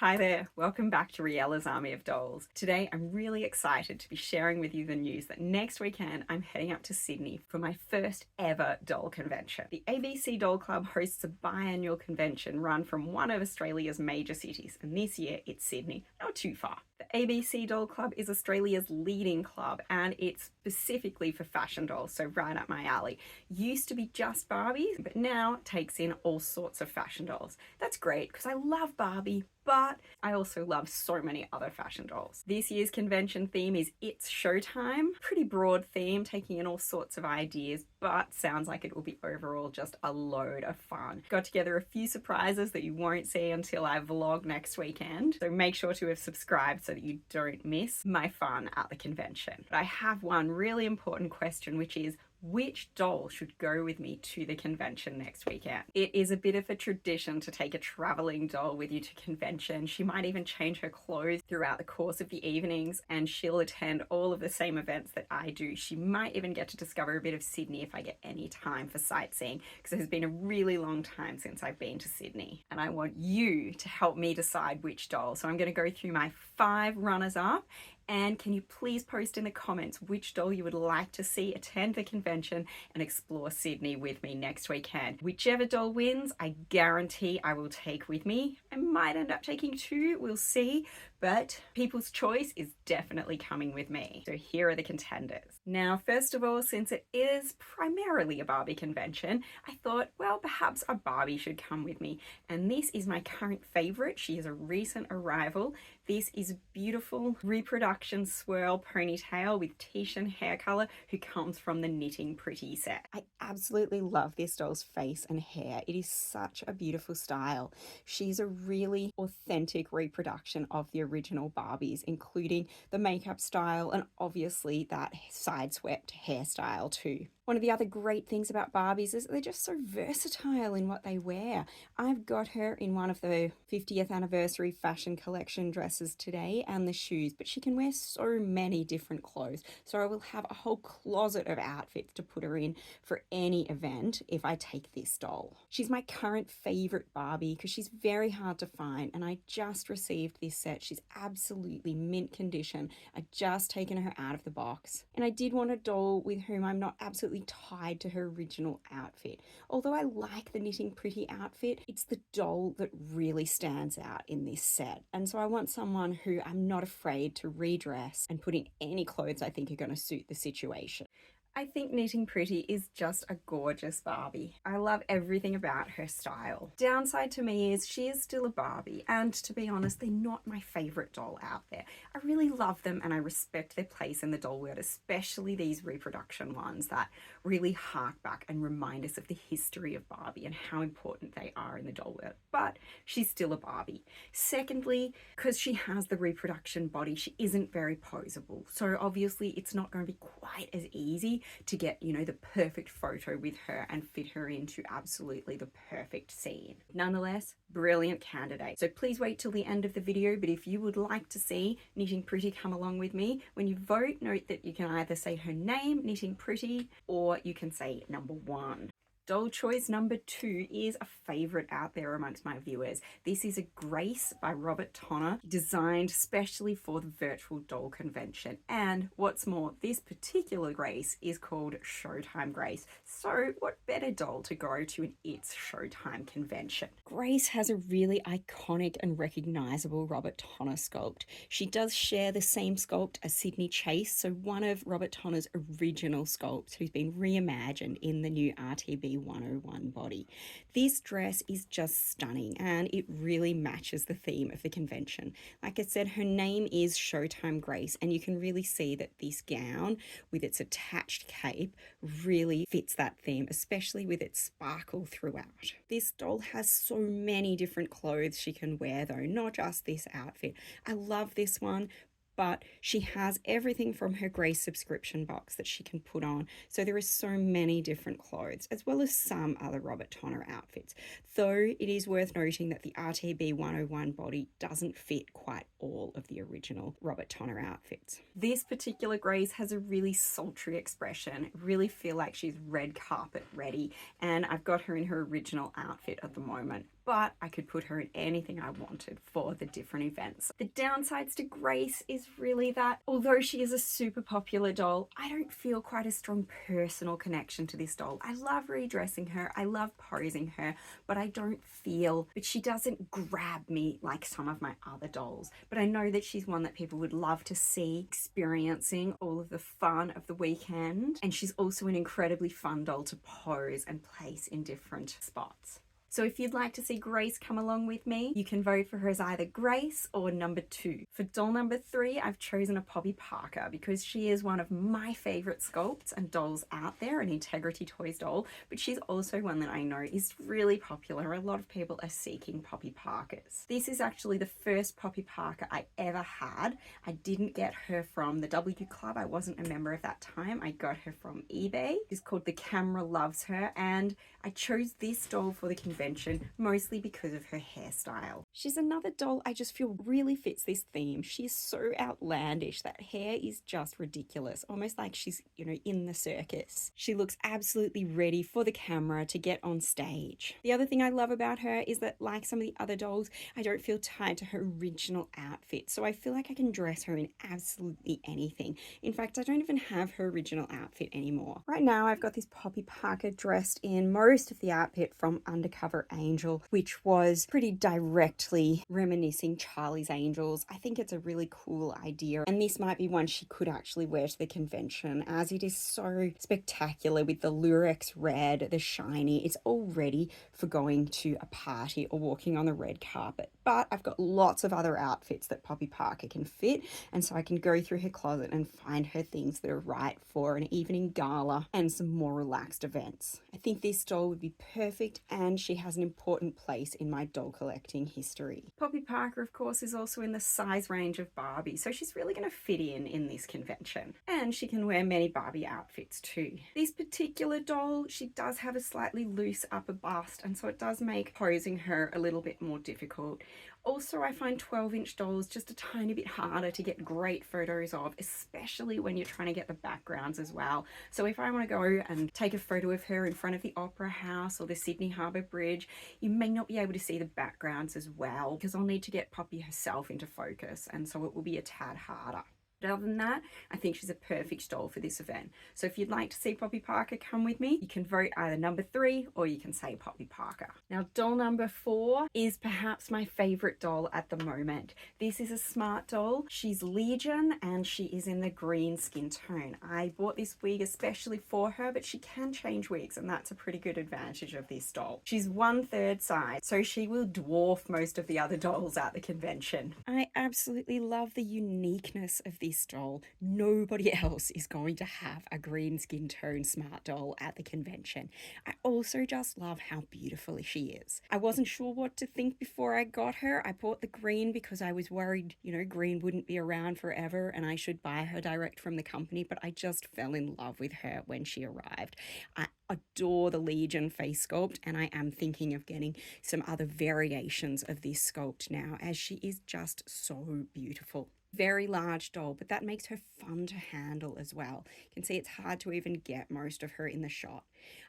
Hi there, welcome back to Riella's Army of Dolls. Today I'm really excited to be sharing with you the news that next weekend I'm heading up to Sydney for my first ever doll convention. The ABC Doll Club hosts a biannual convention run from one of Australia's major cities, and this year it's Sydney, not too far. The ABC Doll Club is Australia's leading club and it's specifically for fashion dolls, so right up my alley. Used to be just Barbies, but now takes in all sorts of fashion dolls. That's great because I love Barbie, but I also love so many other fashion dolls. This year's convention theme is It's Showtime. Pretty broad theme, taking in all sorts of ideas, but sounds like it will be overall just a load of fun. Got together a few surprises that you won't see until I vlog next weekend, so make sure to have subscribed so that you don't miss my fun at the convention. But I have one really important question, which is, which doll should go with me to the convention next weekend? It is a bit of a tradition to take a traveling doll with you to convention. She might even change her clothes throughout the course of the evenings, and she'll attend all of the same events that I do. She might even get to discover a bit of Sydney if I get any time for sightseeing, because it has been a really long time since I've been to Sydney. And I want you to help me decide which doll. So I'm going to go through my 5 runners-up. And can you please post in the comments which doll you would like to see attend the convention and explore Sydney with me next weekend. Whichever doll wins, I guarantee I will take with me. I might end up taking 2, we'll see, but people's choice is definitely coming with me. So here are the contenders. Now, first of all, since it is primarily a Barbie convention, I thought, well, perhaps a Barbie should come with me. And this is my current favorite. She is a recent arrival. This is a beautiful reproduction swirl ponytail with Titian hair color who comes from the Knitting Pretty set. I absolutely love this doll's face and hair. It is such a beautiful style. She's a really authentic reproduction of the original Barbies, including the makeup style and obviously that side swept hairstyle too. One of the other great things about Barbies is they're just so versatile in what they wear. I've got her in one of the 50th anniversary fashion collection dresses today and the shoes, but she can wear so many different clothes. So I will have a whole closet of outfits to put her in for any event if I take this doll. She's my current favorite Barbie because she's very hard to find, and I just received this set. She's absolutely mint condition. I just taken her out of the box, and I did want a doll with whom I'm not absolutely tied to her original outfit. Although I like the Knitting Pretty outfit, it's the doll that really stands out in this set. And so I want someone who I'm not afraid to redress and put in any clothes I think are going to suit the situation. I think Knitting Pretty is just a gorgeous Barbie. I love everything about her style. Downside to me is she is still a Barbie, and to be honest, they're not my favorite doll out there. I really love them and I respect their place in the doll world, especially these reproduction ones that really hark back and remind us of the history of Barbie and how important they are in the doll world. But she's still a Barbie. Secondly, because she has the reproduction body, she isn't very poseable. So obviously it's not going to be quite as easy to get, the perfect photo with her and fit her into absolutely the perfect scene. Nonetheless, brilliant candidate. So please wait till the end of the video, but if you would like to see Knitting Pretty come along with me, when you vote, note that you can either say her name, Knitting Pretty, or you can say number 1. Doll choice number 2 is a favorite out there amongst my viewers. This is a Grace by Robert Tonner, designed specially for the virtual doll convention. And what's more, this particular Grace is called Showtime Grace. So what better doll to go to an It's Showtime convention? Grace has a really iconic and recognizable Robert Tonner sculpt. She does share the same sculpt as Sydney Chase, so one of Robert Tonner's original sculpts who's been reimagined in the new RTB 101 body. This dress is just stunning and it really matches the theme of the convention. Like I said, her name is Showtime Grace, and you can really see that this gown with its attached cape really fits that theme, especially with its sparkle throughout. This doll has so many different clothes she can wear though, not just this outfit. I love this one, but she has everything from her Grace subscription box that she can put on. So there are so many different clothes, as well as some other Robert Tonner outfits. Though it is worth noting that the RTB 101 body doesn't fit quite all of the original Robert Tonner outfits. This particular Grace has a really sultry expression. I really feel like she's red carpet ready, and I've got her in her original outfit at the moment. but I could put her in anything I wanted for the different events. The downsides to Grace is really that although she is a super popular doll, I don't feel quite a strong personal connection to this doll. I love redressing her, I love posing her, but I don't feel that she doesn't grab me like some of my other dolls. But I know that she's one that people would love to see experiencing all of the fun of the weekend, and she's also an incredibly fun doll to pose and place in different spots. So if you'd like to see Grace come along with me, you can vote for her as either Grace or number 2. For doll number 3, I've chosen a Poppy Parker because she is one of my favorite sculpts and dolls out there, an Integrity Toys doll, but she's also one that I know is really popular. A lot of people are seeking Poppy Parkers. This is actually the first Poppy Parker I ever had. I didn't get her from the W Club. I wasn't a member at that time. I got her from eBay. It's called The Camera Loves Her, and I chose this doll for the convention mostly because of her hairstyle. She's another doll I just feel really fits this theme. She's so outlandish. That hair is just ridiculous, almost like she's, in the circus. She looks absolutely ready for the camera to get on stage. The other thing I love about her is that, like some of the other dolls, I don't feel tied to her original outfit, so I feel like I can dress her in absolutely anything. In fact, I don't even have her original outfit anymore. Right now, I've got this Poppy Parker dressed in most of the outfit from Undercover Angel, which was pretty directly reminiscing Charlie's Angels. I think it's a really cool idea, and this might be one she could actually wear to the convention, as it is so spectacular with the Lurex red, the shiny. It's all ready for going to a party or walking on the red carpet. But I've got lots of other outfits that Poppy Parker can fit, and so I can go through her closet and find her things that are right for an evening gala and some more relaxed events. I think this doll would be perfect, and she has an important place in my doll collecting history. Poppy Parker, of course, is also in the size range of Barbie, so she's really going to fit in this convention. And she can wear many Barbie outfits too. This particular doll, she does have a slightly loose upper bust, and so it does make posing her a little bit more difficult. Also, I find 12-inch dolls just a tiny bit harder to get great photos of, especially when you're trying to get the backgrounds as well. So if I want to go and take a photo of her in front of the Opera House or the Sydney Harbour Bridge, you may not be able to see the backgrounds as well, because I'll need to get Poppy herself into focus, and so it will be a tad harder. But other than that, I think she's a perfect doll for this event. So if you'd like to see Poppy Parker come with me, you can vote either number 3 or you can say Poppy Parker. Now, doll number 4 is perhaps my favorite doll at the moment. This is a smart doll. She's Legion, and she is in the green skin tone. I bought this wig especially for her, but she can change wigs, and that's a pretty good advantage of this doll. She's 1/3 size, so she will dwarf most of the other dolls at the convention. I absolutely love the uniqueness of this doll. Nobody else is going to have a green skin tone smart doll at the convention. I also just love how beautiful she is. I wasn't sure what to think before I got her. I bought the green because I was worried, green wouldn't be around forever and I should buy her direct from the company, but I just fell in love with her when she arrived. I adore the Legion face sculpt, and I am thinking of getting some other variations of this sculpt now, as she is just so beautiful. Very large doll, but that makes her fun to handle as well. You can see it's hard to even get most of her in the shot.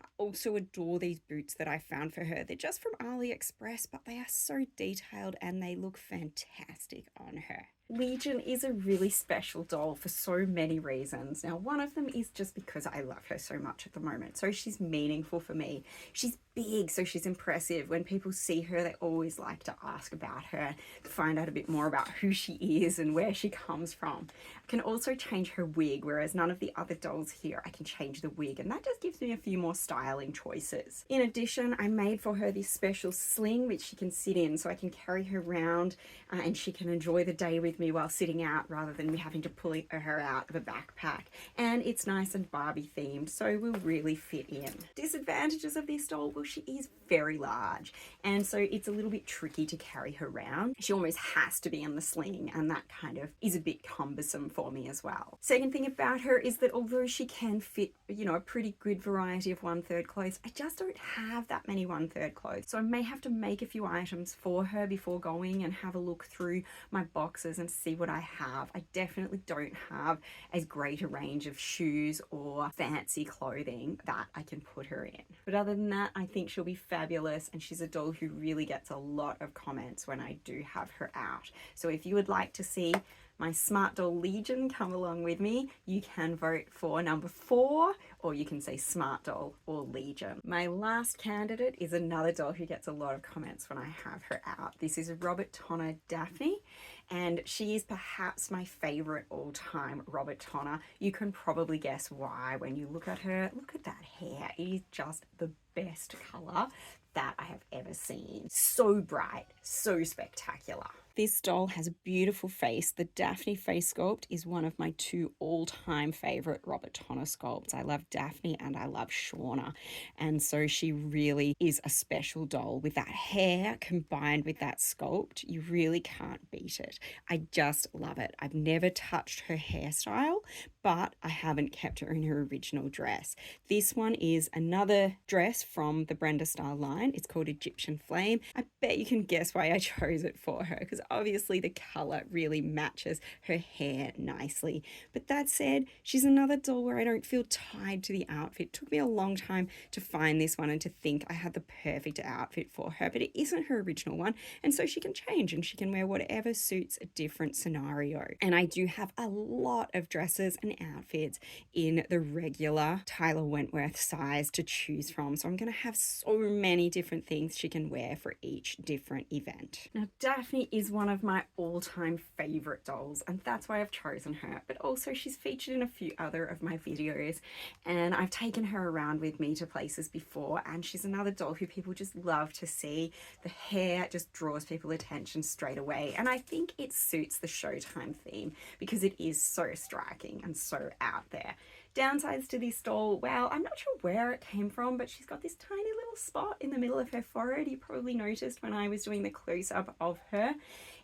I also adore these boots that I found for her. They're just from AliExpress, but they are so detailed and they look fantastic on her. Legion is a really special doll for so many reasons. Now, one of them is just because I love her so much at the moment. So she's meaningful for me. She's big, so she's impressive. When people see her, they always like to ask about her, find out a bit more about who she is and where she comes from. I can also change her wig, whereas none of the other dolls here, I can change the wig, and that just gives me a few more styling choices. In addition, I made for her this special sling which she can sit in, so I can carry her around and she can enjoy the day with me while sitting out rather than me having to pull her out of a backpack. And it's nice and Barbie themed, so will really fit in. Disadvantages of this doll, well, she is very large, and so it's a little bit tricky to carry her around. She almost has to be in the sling, and that kind of is a bit cumbersome for me as well. Second thing about her is that although she can fit, a pretty good variety plenty of 1/3 clothes. I just don't have that many 1/3 clothes. So I may have to make a few items for her before going and have a look through my boxes and see what I have. I definitely don't have as great a range of shoes or fancy clothing that I can put her in. But other than that, I think she'll be fabulous, and she's a doll who really gets a lot of comments when I do have her out. So if you would like to see my Smart Doll Legion come along with me, you can vote for number 4, or you can say Smart Doll or Legion. My last candidate is another doll who gets a lot of comments when I have her out. This is Robert Tonner Daphne, and she is perhaps my favorite all-time Robert Tonner. You can probably guess why when you look at her. Look at that hair. It is just the best color that I have ever seen. So bright, so spectacular. This doll has a beautiful face. The Daphne face sculpt is one of my 2 all-time favorite Robert Tonner sculpts. I love Daphne and I love Shauna. And so she really is a special doll. With that hair combined with that sculpt, you really can't beat it. I just love it. I've never touched her hairstyle, but I haven't kept her in her original dress. This one is another dress from the Brenda style line. It's called Egyptian Flame. I bet you can guess why I chose it for her, because obviously the color really matches her hair nicely. But that said, she's another doll where I don't feel tied to the outfit. It took me a long time to find this one and to think I had the perfect outfit for her, but it isn't her original one, and so she can change and she can wear whatever suits a different scenario. And I do have a lot of dresses and outfits in the regular Tyler Wentworth size to choose from, so I'm going to have so many different things she can wear for each different event. Now, Daphne is one of my all-time favorite dolls, and that's why I've chosen her, but also she's featured in a few other of my videos, and I've taken her around with me to places before, and she's another doll who people just love to see. The hair just draws people's attention straight away, and I think it suits the Showtime theme because it is so striking and so out there. Downsides to this doll, well, I'm not sure where it came from, but she's got this tiny little spot in the middle of her forehead. You probably noticed when I was doing the close-up of her.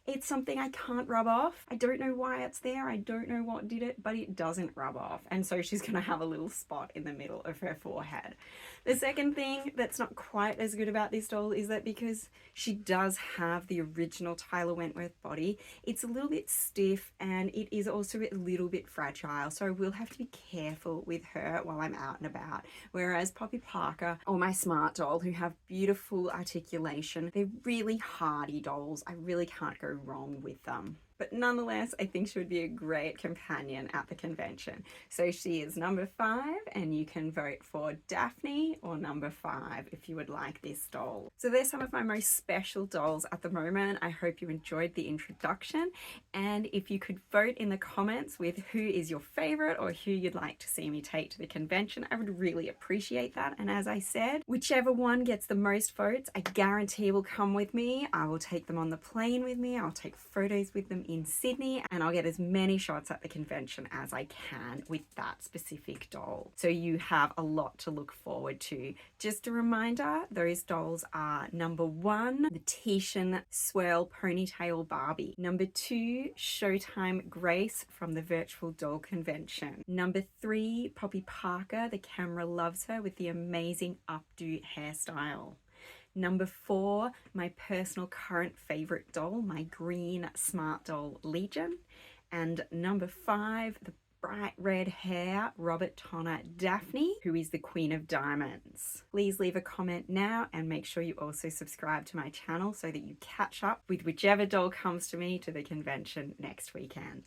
It's something I can't rub off. I don't know why it's there. I don't know what did it, but it doesn't rub off. And so she's going to have a little spot in the middle of her forehead. The second thing that's not quite as good about this doll is that because she does have the original Tyler Wentworth body, it's a little bit stiff and it is also a little bit fragile. So I will have to be careful with her while I'm out and about. Whereas Poppy Parker or my Smart Doll, who have beautiful articulation, they're really hardy dolls. I really can't go wrong with them. But nonetheless, I think she would be a great companion at the convention. So she is number 5, and you can vote for Daphne or number 5 if you would like this doll. So there's some of my most special dolls at the moment. I hope you enjoyed the introduction, and if you could vote in the comments with who is your favorite or who you'd like to see me take to the convention, I would really appreciate that. And as I said, whichever one gets the most votes, I guarantee will come with me. I will take them on the plane with me. I'll take photos with them in Sydney, and I'll get as many shots at the convention as I can with that specific doll. So you have a lot to look forward to. Just a reminder, those dolls are number 1, the Titian Swirl Ponytail Barbie. Number 2, Showtime Grace from the Virtual Doll Convention. Number 3, Poppy Parker, the camera loves her with the amazing updo hairstyle. Number 4, my personal current favorite doll, my green Smart Doll Legion. And number 5, the bright red hair Robert Tonner Daphne, who is the Queen of Diamonds. Please leave a comment now and make sure you also subscribe to my channel so that you catch up with whichever doll comes to me to the convention next weekend.